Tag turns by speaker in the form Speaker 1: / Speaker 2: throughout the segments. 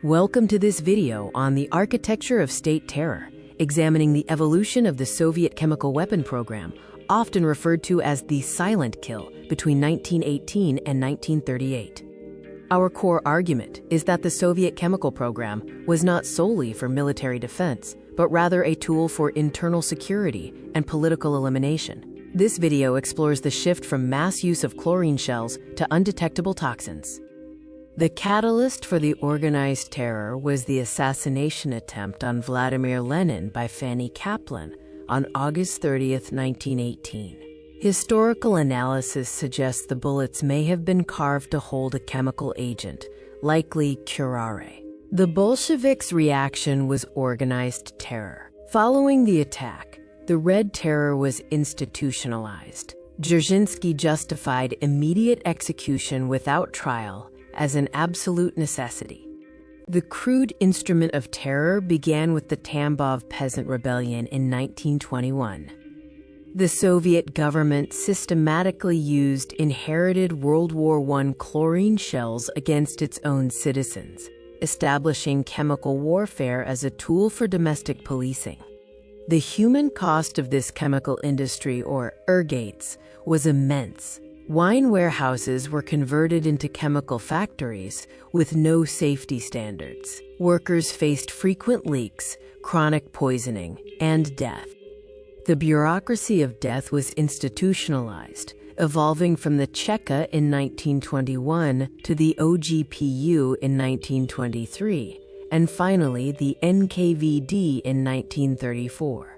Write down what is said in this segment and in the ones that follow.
Speaker 1: Welcome to this video on the architecture of state terror, examining the evolution of the Soviet chemical weapon program, often referred to as the silent kill, between 1918 and 1938. Our core argument is that the Soviet chemical program was not solely for military defense, but rather a tool for internal security and political elimination. This video explores the shift from mass use of chlorine shells to undetectable toxins. The catalyst for the organized terror was the assassination attempt on Vladimir Lenin by Fanny Kaplan on August 30, 1918. Historical analysis suggests the bullets may have been carved to hold a chemical agent, likely curare. The Bolsheviks' reaction was organized terror. Following the attack, the Red Terror was institutionalized. Dzerzhinsky justified immediate execution without trial as an absolute necessity. The crude instrument of terror began with the Tambov peasant rebellion in 1921. The Soviet government systematically used inherited World War I chlorine shells against its own citizens, establishing chemical warfare as a tool for domestic policing. The human cost of this chemical industry, or ergates, was immense. Wine warehouses were converted into chemical factories with no safety standards. Workers faced frequent leaks, chronic poisoning, and death. The bureaucracy of death was institutionalized, evolving from the Cheka in 1921 to the OGPU in 1923, and finally the NKVD in 1934.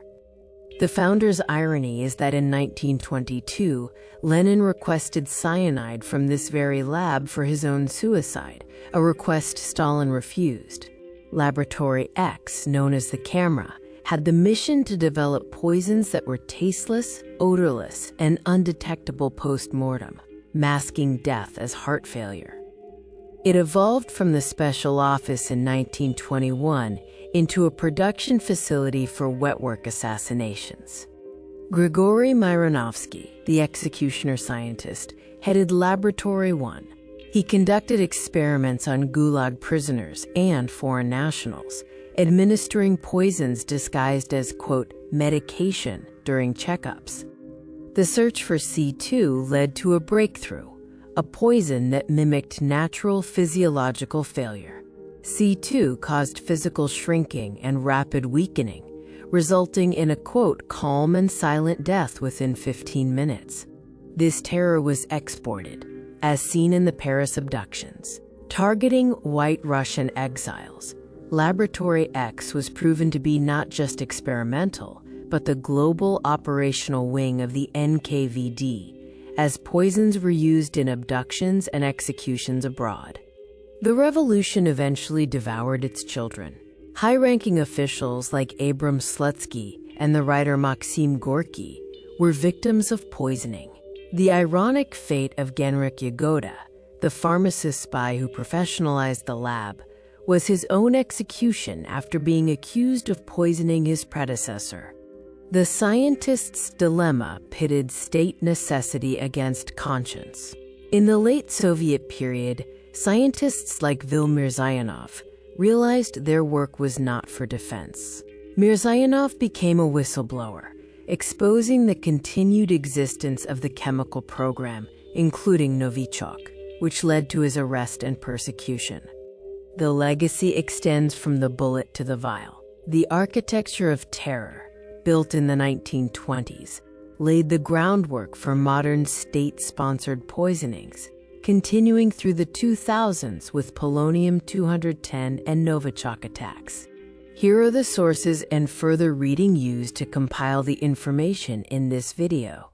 Speaker 1: The founder's irony is that in 1922, Lenin requested cyanide from this very lab for his own suicide, a request Stalin refused. Laboratory X, known as the Camera, had the mission to develop poisons that were tasteless, odorless, and undetectable post-mortem, masking death as heart failure. It evolved from the Special Office in 1921 into a production facility for wet-work assassinations. Grigory Mironovsky, the executioner scientist, headed Laboratory 1. He conducted experiments on Gulag prisoners and foreign nationals, administering poisons disguised as, quote, medication during checkups. The search for C2 led to a breakthrough, a poison that mimicked natural physiological failure. C2 caused physical shrinking and rapid weakening, resulting in a, quote, calm and silent death within 15 minutes. This terror was exported, as seen in the Paris abductions. Targeting white Russian exiles, Laboratory X was proven to be not just experimental, but the global operational wing of the NKVD, as poisons were used in abductions and executions abroad. The revolution eventually devoured its children. High-ranking officials like Abram Slutsky and the writer Maxim Gorky were victims of poisoning. The ironic fate of Genrikh Yagoda, the pharmacist spy who professionalized the lab, was his own execution after being accused of poisoning his predecessor. The scientist's dilemma pitted state necessity against conscience. In the late Soviet period, scientists like Vil Mirzayanov realized their work was not for defense. Mirzayanov became a whistleblower, exposing the continued existence of the chemical program, including Novichok, which led to his arrest and persecution. The legacy extends from the bullet to the vial. The architecture of terror, built in the 1920s, laid the groundwork for modern state-sponsored poisonings, continuing through the 2000s with polonium-210 and Novichok attacks. Here are the sources and further reading used to compile the information in this video.